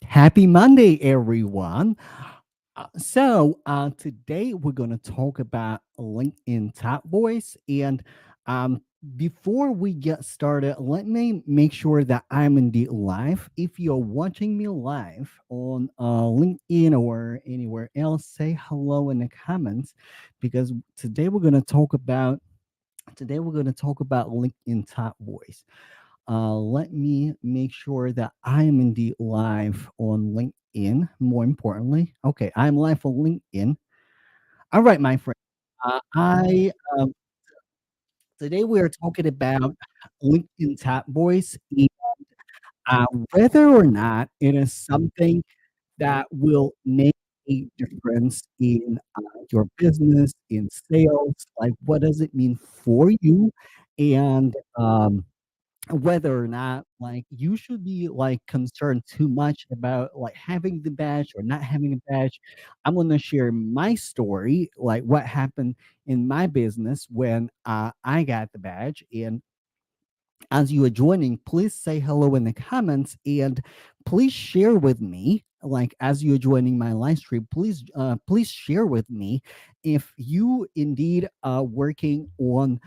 Happy Monday, everyone. Today we're going to talk about LinkedIn Top Voice. And um, Before we get started, let me make sure that I'm indeed live. If you're watching me live on LinkedIn or anywhere else, say hello in the comments because today we're going to talk about LinkedIn Top Voice. Let me make sure that I am indeed live on LinkedIn. More importantly, okay, I'm live on LinkedIn. All right, my friend. I Today we are talking about LinkedIn Top Voice, and uh, whether or not it is something that will make a difference in your business, in sales. Like, what does it mean for you? And whether or not like you should be like concerned too much about like having the badge or not having a badge. I'm going to share my story, like what happened in my business when I got the badge. And as you are joining, please say hello in the comments and please share with me. Like as you're joining my live stream, please share with me if you indeed are working on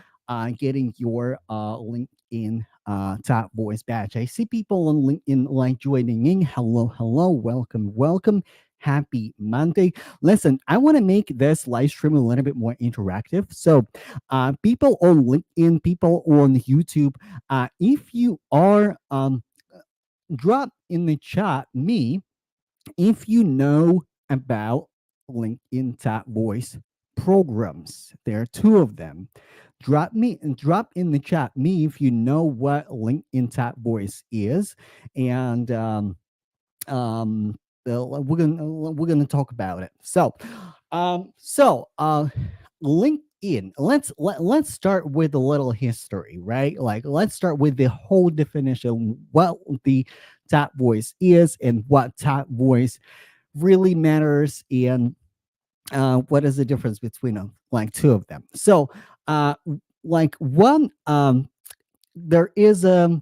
getting your LinkedIn top voice badge. I see people on LinkedIn like joining in. Hello, hello, welcome, welcome. Happy Monday. Listen, I want to make this live stream a little bit more interactive. So, people on LinkedIn, people on YouTube, if you are drop in the chat me if you know about LinkedIn Top Voice programs. There are two of them. Drop in the chat me if you know what LinkedIn Top Voice is, and um, we're gonna talk about it. LinkedIn. Let's start with a little history, right? Like let's start with the whole definition, what the top voice is and what top voice really matters, and what is the difference between them, like two of them. Uh, like one, there is that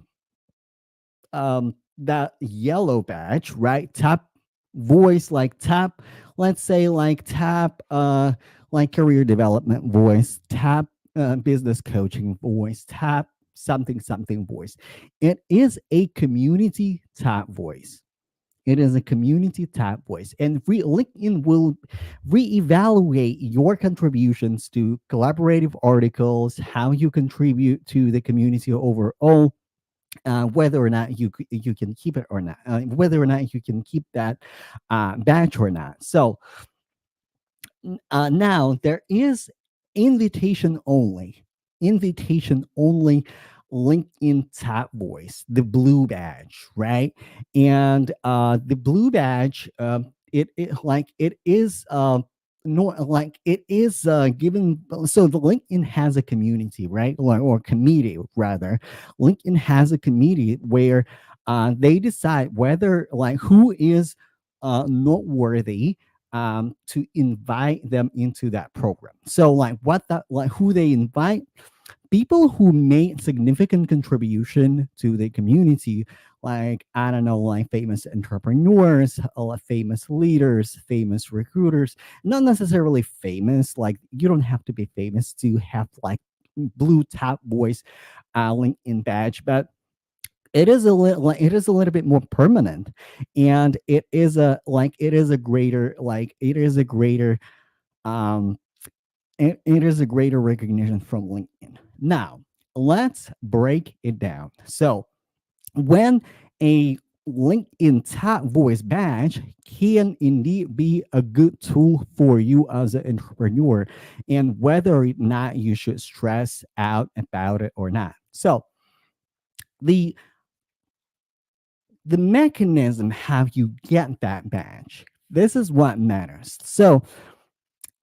yellow badge, right? Top voice, like top, let's say like top like career development voice, top business coaching voice, top something something voice. It is a community top voice. It is a community top voice, and LinkedIn will reevaluate your contributions to collaborative articles, how you contribute to the community overall, whether or not you can keep it or not, whether or not you can keep that badge or not. Now there is invitation only, invitation only LinkedIn Top Voice, the blue badge, right? And the blue badge, it is. No, like it is given. So the LinkedIn has a community, right, or committee rather. LinkedIn has a committee where they decide whether like who is noteworthy to invite them into that program. So like what that like who they invite, people who made significant contribution to the community, like I don't know, like famous entrepreneurs, famous leaders, famous recruiters. Not necessarily famous, like you don't have to be famous to have like blue top voice LinkedIn badge, but it is a little bit more permanent, and it is a greater um it is a greater recognition from LinkedIn. Now let's break it down. So when a LinkedIn top voice badge can indeed be a good tool for you as an entrepreneur, and whether or not you should stress out about it or not. So the the mechanism how you get that badge. This is what matters. So,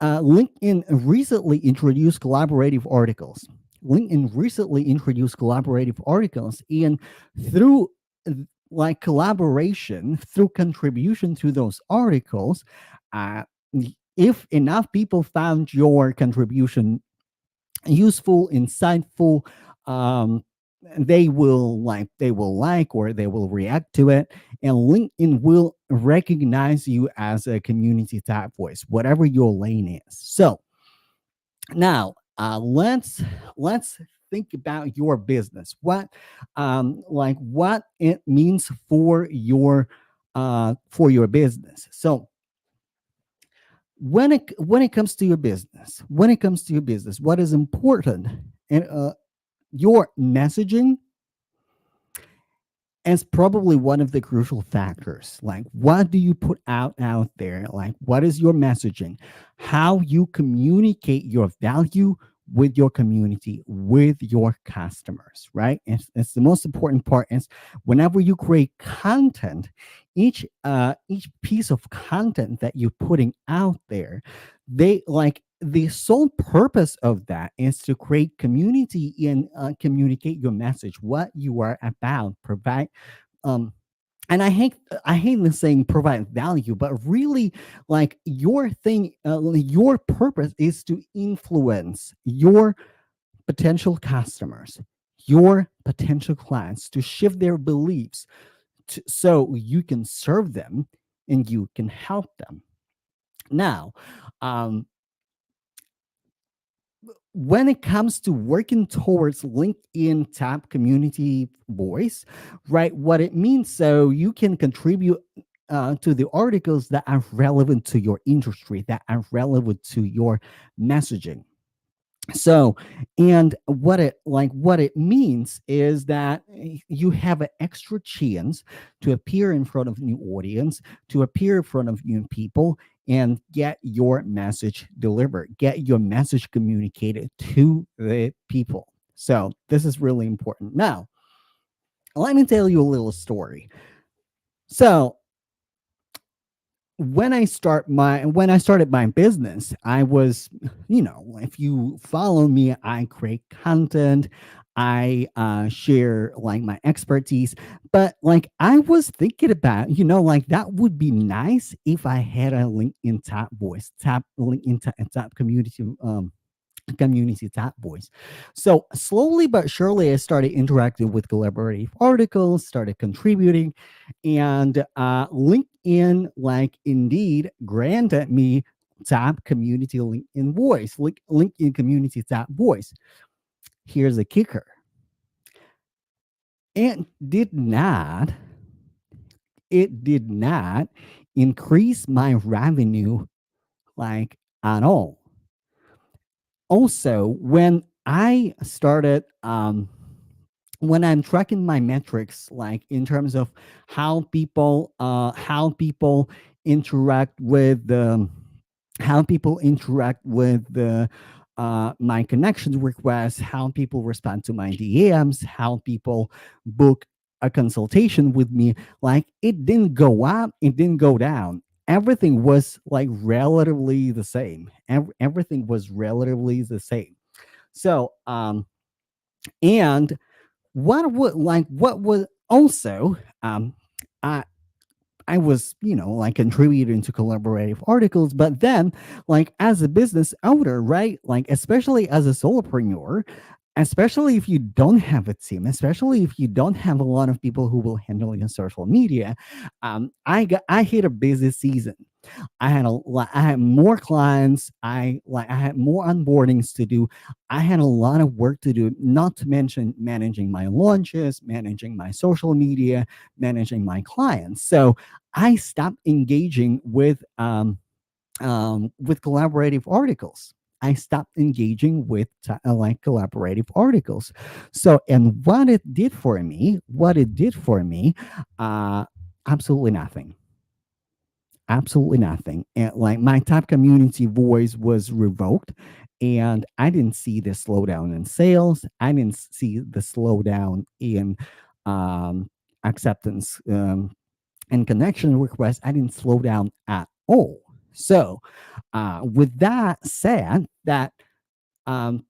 LinkedIn recently introduced collaborative articles. LinkedIn recently introduced collaborative articles, and through like collaboration, through contribution to those articles, uh, if enough people found your contribution useful, insightful, um, they will like or they will react to it, and LinkedIn will recognize you as a community type voice, whatever your lane is. So now, let's think about your business. What it means for your business. So when it comes to your business, what is important? And your messaging is probably one of the crucial factors. Like, what do you put out there? Like, what is your messaging? How you communicate your value with your community, with your customers, right? It's the most important part. Is whenever you create content, each piece of content that you're putting out there, they like the sole purpose of that is to create community and communicate your message, what you are about, provide um and I hate the saying provide value, but really, like, your purpose is to influence your potential customers, your potential clients, to shift their beliefs, so you can serve them and you can help them. Now, um when it comes to working towards LinkedIn top community voice, right? What it means, so you can contribute to the articles that are relevant to your industry, that are relevant to your messaging. So, and what it means is that you have an extra chance to appear in front of new audience, to appear in front of new people, and get your message delivered, get your message communicated to the people. So this is really important. Now, let me tell you a little story. So when I started my business, I was, if you follow me, I create content, I share like my expertise, but like I was thinking about, like that would be nice if I had a LinkedIn top voice, top LinkedIn top community top voice. So slowly but surely, I started interacting with collaborative articles, started contributing, and LinkedIn, like, indeed granted me top community LinkedIn voice, LinkedIn community top voice. Here's the kicker: it did not, it did not increase my revenue, like, at all. Also, when I'm tracking my metrics, like in terms of how people interact with the my connection requests, how people respond to my DMs, how people book a consultation with me, like, it didn't go up, it didn't go down. Everything was like relatively the same. Everything was relatively the same. So, and what was also, I I was, like, contributing to collaborative articles, but then, like, as a business owner, right? Like, especially as a solopreneur, especially if you don't have a team, especially if you don't have a lot of people who will handle your social media, I hit a busy season. I had more clients. I had more onboardings to do. I had a lot of work to do, not to mention managing my launches, managing my social media, managing my clients. So I stopped engaging with collaborative articles. I stopped engaging with like collaborative articles. So, and what it did for me, uh, absolutely nothing. Absolutely nothing. And like, my top community voice was revoked, and I didn't see the slowdown in sales. I didn't see the slowdown in um, acceptance and connection requests. I didn't slow down at all. So, with that said, that um,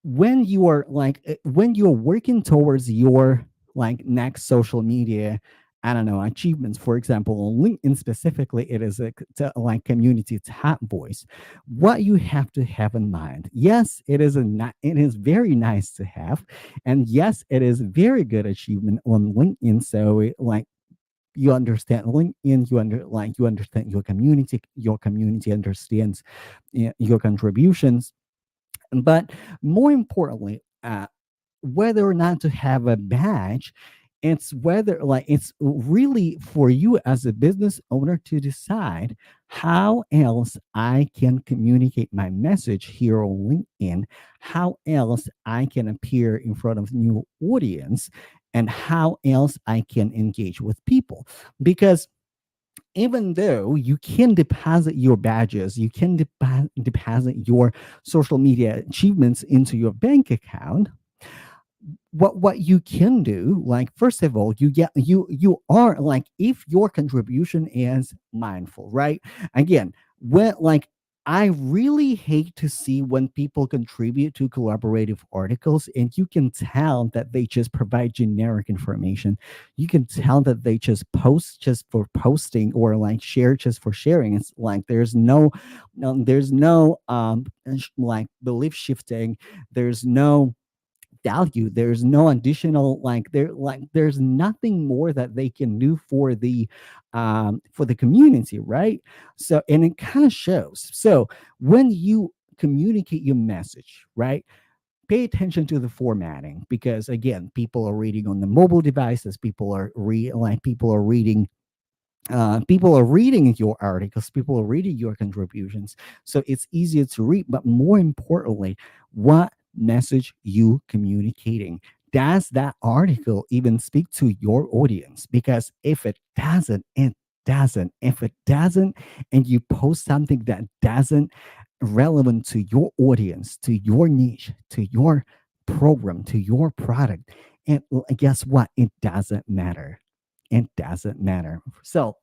when you're working towards your, like, next social media I don't know, achievements. For example, on LinkedIn specifically, it is a like community tap voice. What you have to have in mind, yes, it is very nice to have, and yes, it is very good achievement on LinkedIn. So like you understand LinkedIn, you understand your community understands your contributions, but more importantly, whether or not to have a badge, it's whether like it's really for you as a business owner to decide how else I can communicate my message here on LinkedIn, how else I can appear in front of new audience, and how else I can engage with people. Because even though you can deposit your badges, you can deposit your social media achievements into your bank account, what you can do, like first of all, you are like, if your contribution is mindful, right? Again, when like, I really hate to see when people contribute to collaborative articles and you can tell that they just provide generic information. You can tell that they just post just for posting, or like share just for sharing. It's like there's no like belief shifting. There's no value. There's no additional, there's nothing more that they can do for the community, right? So, and it kind of shows. So when you communicate your message, right, pay attention to the formatting, because again, people are reading on the mobile devices, people are reading, people are reading your articles, people are reading your contributions, so it's easier to read. But more importantly, what message you communicating? Does that article even speak to your audience? Because if it doesn't, it doesn't. If it doesn't, and you post something that doesn't relevant to your audience, to your niche, to your program, to your product, and guess what, it doesn't matter. It doesn't matter. So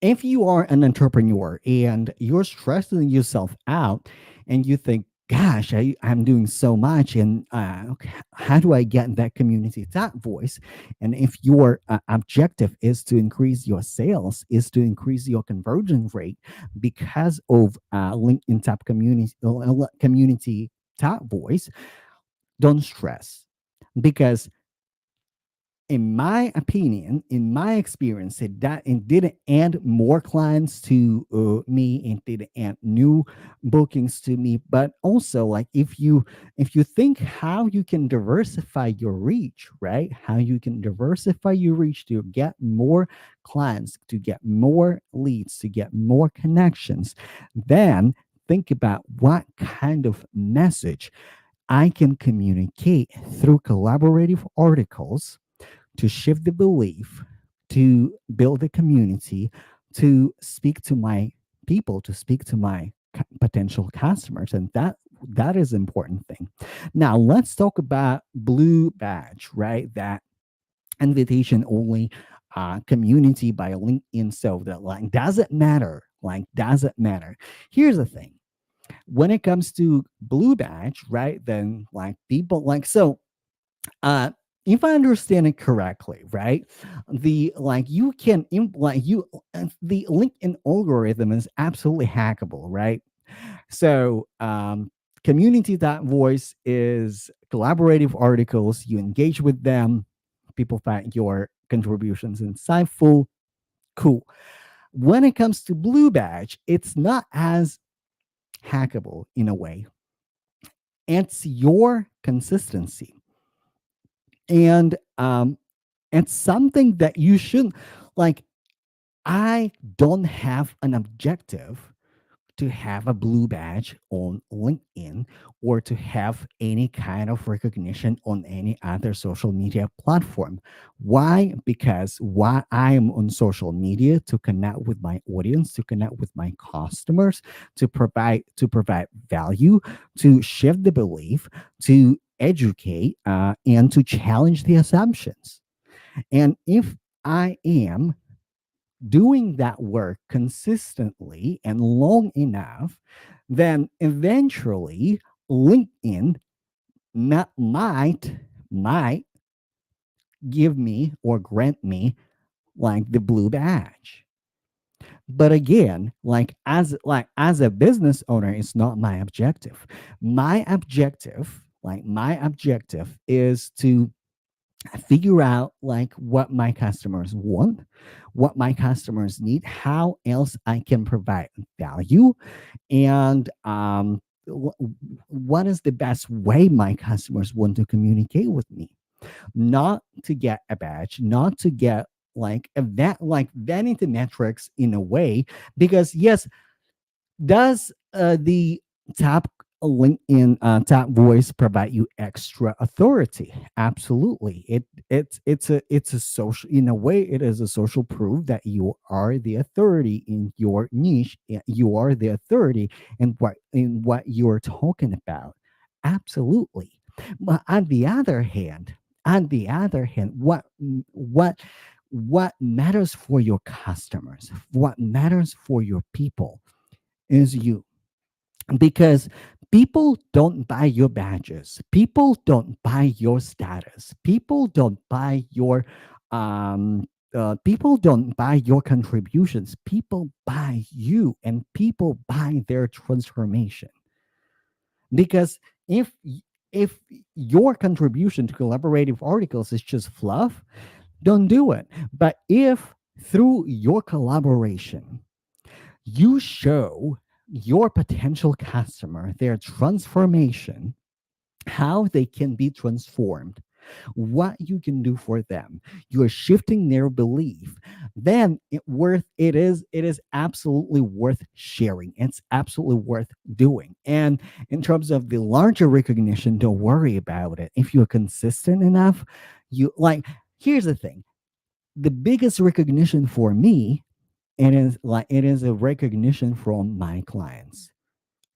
if you are an entrepreneur and you're stressing yourself out and you think, gosh, I'm doing so much, and okay, how do I get that community that voice? And if your objective is to increase your sales, is to increase your conversion rate because of LinkedIn top community top voice, don't stress, because in my opinion, in my experience, it didn't add more clients to me, it didn't add new bookings to me. But also, like, if you think how you can diversify your reach, right? How you can diversify your reach to get more clients, to get more leads, to get more connections, then think about what kind of message I can communicate through collaborative articles to shift the belief, to build a community, to speak to my people, to speak to my potential customers, and that is important thing. Now let's talk about Blue Badge, right? That invitation only community by LinkedIn. So that, like, doesn't matter. Like, doesn't matter. Here's the thing: when it comes to Blue Badge, right? Then like people like so uh if I understand it correctly, right, the like you can like you the LinkedIn algorithm is absolutely hackable, right? So community dot voice is collaborative articles, you engage with them, people find your contributions insightful, cool. When it comes to Blue Badge, it's not as hackable in a way. It's your consistency, and it's something that you shouldn't like. I don't have an objective to have a Blue Badge on LinkedIn or to have any kind of recognition on any other social media platform. Why? Because why I'm on social media to connect with my audience, to connect with my customers, to provide value, to shift the belief, to educate, and to challenge the assumptions. And if I am doing that work consistently and long enough, then eventually LinkedIn might give me or grant me like the blue badge. But again, like as a business owner, it's not my objective. My objective is to figure out like what my customers want, what my customers need, how else I can provide value, and what is the best way my customers want to communicate with me. Not to get a badge, not to get like like vanity metrics in a way, because yes, does the tap LinkedIn tap voice provide you extra authority? Absolutely. It's a social, in a way. It is a social proof that you are the authority in your niche. You are the authority in what you're talking about. Absolutely. But on the other hand, what matters for your customers, what matters for your people is you, because people don't buy your badges, people don't buy your status, people don't buy your contributions, people buy you, and people buy their transformation. Because if your contribution to collaborative articles is just fluff, don't do it. But if through your collaboration you show your potential customer their transformation, how they can be transformed, what you can do for them, you are shifting their belief, then it is absolutely worth sharing. It's absolutely worth doing. And in terms of the larger recognition, don't worry about it. If you're consistent enough, you like here's the thing. The biggest recognition for me, it is a recognition from my clients.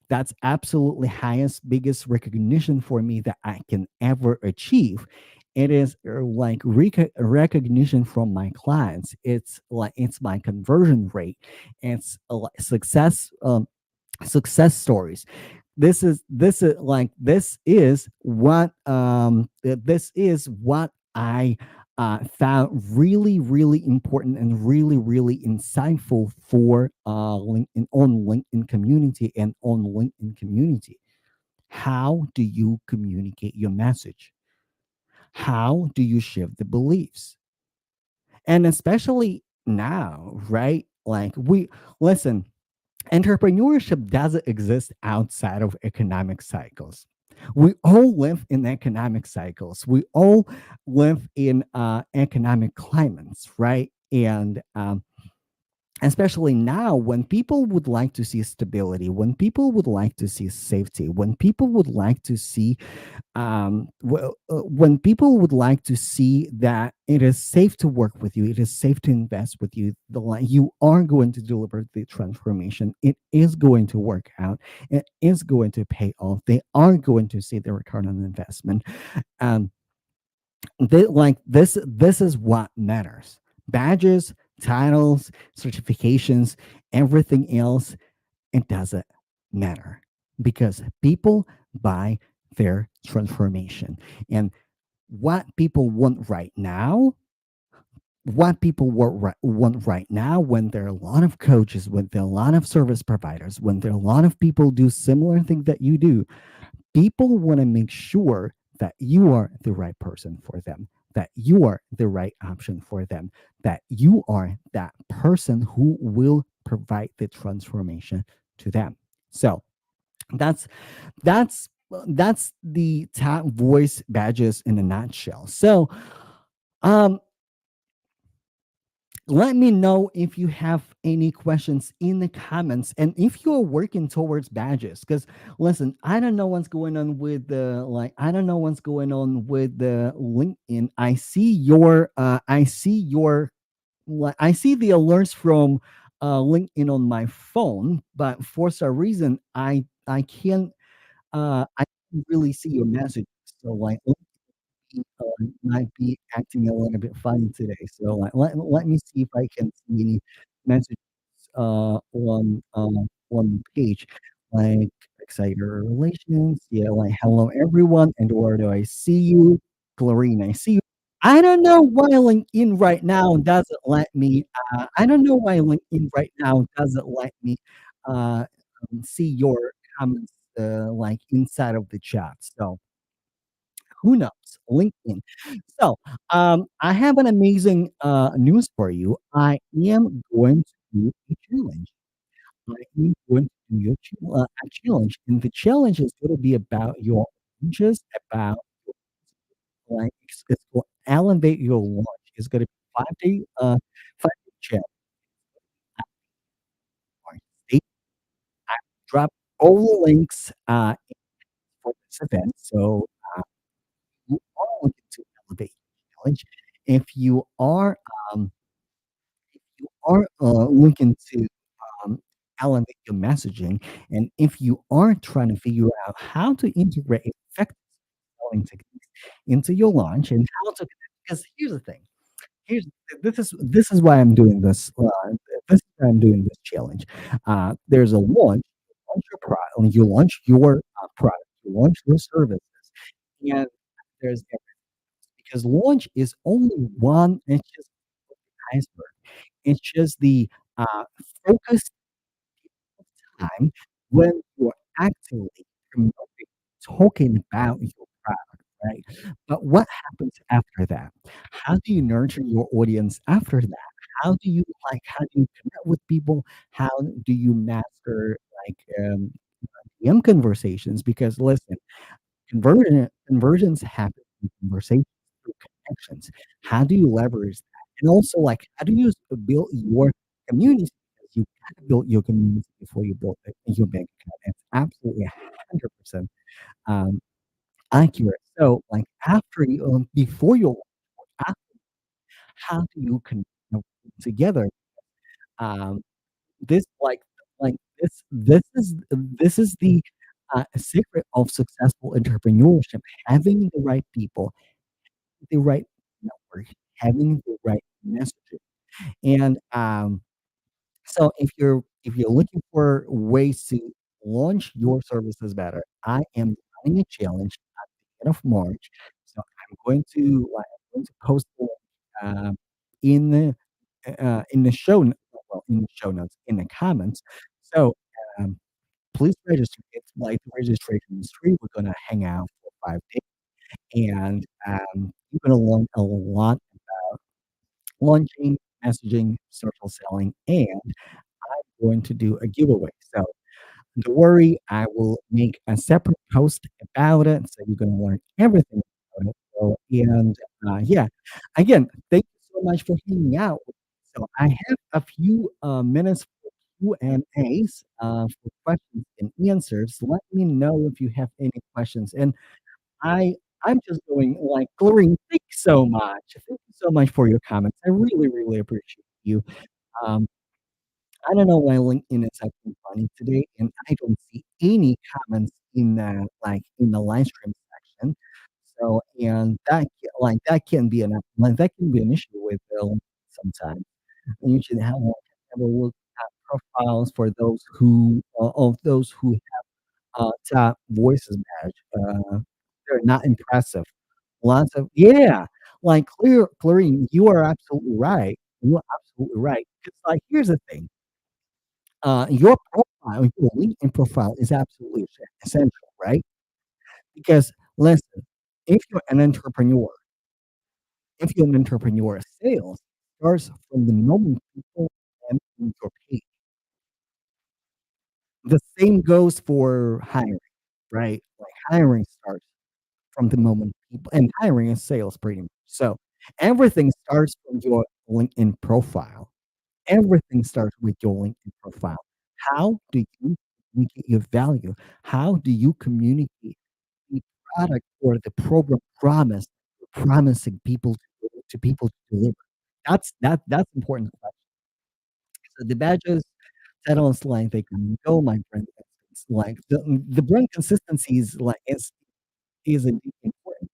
That's absolutely highest, biggest recognition for me that I can ever achieve. It is like recognition from my clients. It's my conversion rate. It's success stories. This is what I found really really important and really really insightful for LinkedIn community and on LinkedIn community. How do you communicate your message? How do you shift the beliefs? And especially now, right? Like we listen, entrepreneurship doesn't exist outside of economic cycles. We all live in economic cycles. We all live in economic climates, right? And especially now, when people would like to see stability, when people would like to see safety, when people would like to see when people would like to see that it is safe to work with you, it is safe to invest with you, you are going to deliver the transformation, it is going to work out, it is going to pay off, they are going to see the return on investment. um this is what matters. Badges, titles, certifications, everything else, it doesn't matter, because people buy their transformation. And what people want right now, when there are a lot of coaches, when there are a lot of service providers, when there are a lot of people do similar things that you do, people want to make sure that you are the right person for them, that you are the right option for them, that you are that person who will provide the transformation to them. So that's that's that's the top voice badges in a nutshell. So um let me know if you have any questions in the comments, and if you're working towards badges, because listen, I don't know what's going on with the LinkedIn. I see the alerts from LinkedIn on my phone, but for some reason I can't really see your message. So like might be acting a little bit funny today. So let me see if I can see any messages on the page, like Exciter Relations. Yeah, like hello everyone, Eduardo, I see you. Clarine, I see you. I don't know why LinkedIn right now doesn't let me, I don't know why LinkedIn right now doesn't let me, uh, see your comments, like, inside of the chat, so who knows? LinkedIn. So, I have an amazing, news for you. I am going to do a challenge. I am going to do a challenge, and the challenge is gonna be about your just about, like, it's called Elevate Your Launch. It's gonna be 5-day challenge. Stay I drop all the links, for this event, so, you are looking to elevate your challenge. If you are, um you are, looking to, um, elevate your messaging, and if you are trying to figure out how to integrate effective selling techniques into your launch and how to, because here's the thing, here's this is why I'm doing this, this is why I'm doing this challenge. There's a launch, you launch your, product, you launch your services, and there's because launch is only one, it's just the iceberg. It's just the, uh, focused time when you're actively promoting, talking about your product, right? But what happens after that? How do you nurture your audience after that? How do you connect with people? How do you master, like, DM conversations? Because listen, conversions happen in conversations through connections. How do you leverage that? And also, like, how do you build your community? Because you gotta build your community before you build your bank account. It's absolutely 100% um, accurate. So, like, after you, before you, after, how do you together? Um, this this is the, secret of successful entrepreneurship: having the right people, the right network, having the right messaging. And, so if you're looking for ways to launch your services better, I am running a challenge at the end of March. So I'm going to post the link, in the, in the in the show notes, in the comments. So, um, please register. It's like the registration is free. We're gonna hang out for 5 days, and, you're gonna learn a lot about launching, messaging, social selling, and I'm going to do a giveaway. So don't worry, I will make a separate post about it, so you're gonna learn everything about it. So, and, yeah, again, thank you so much for hanging out with me. So I have a few, minutes for Q&As, for questions and answers. Let me know if you have any questions, and I I'm just going, like, Glorine, thank you so much. Thank you so much for your comments. I really, really appreciate you. Um, I don't know why LinkedIn is acting funny today, and I don't see any comments in the, like, in the live stream section. So, and that can be that can be an issue with, sometimes. And you should have a look at profiles for those who, of those who, top voices badge. They're not impressive. Lots of, yeah, like, Clarine, you are absolutely right. You are absolutely right. It's like, here's the thing. Your profile, your LinkedIn profile is absolutely essential, right? Because listen, if you're an entrepreneur, sales starts from the moment people enter your page. The same goes for hiring, right? Like, hiring starts from the moment people, and hiring is sales pretty much. So everything starts from your LinkedIn profile. Everything starts with your LinkedIn profile. How do you communicate your value? How do you communicate the product or the program promise you're promising people to people to deliver? That's important question. So the badges, titles, like, they come and go. My brand, it's like the brand consistency is, like, is indeed important.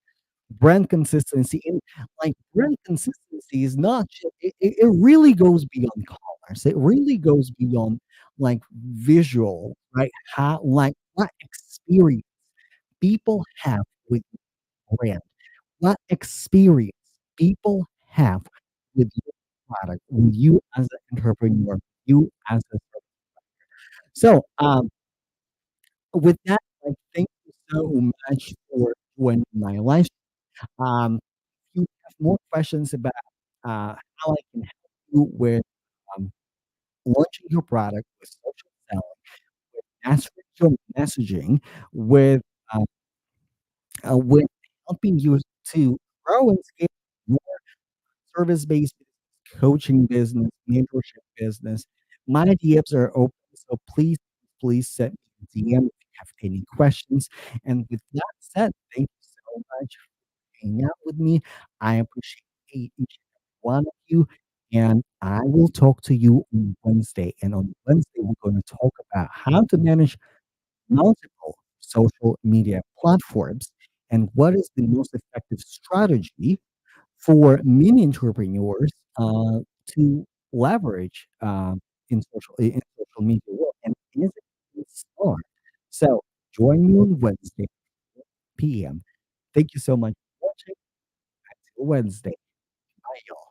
Brand consistency, and, like, brand consistency is not just, it really goes beyond colors. It really goes beyond, like, visual, right? How, like, what experience people have with brand, what experience people have with your product, with you as an entrepreneur, you as a so with that, like, thank you so much for joining my live. If you have more questions about how I can help you with um, launching your product, with social selling, with astral messaging, with uh, with helping you to grow and scale your service-based business, coaching business, mentorship business. My DMs are open, so please send me a DM if you have any questions. And with that said, thank you so much for hanging out with me. I appreciate each and every one of you, and I will talk to you on Wednesday. And on Wednesday, we're going to talk about how to manage multiple social media platforms and what is the most effective strategy for many entrepreneurs to leverage in social media world, and is it a start? So join me on Wednesday p.m. Thank you so much for watching. Until Wednesday. Bye, y'all.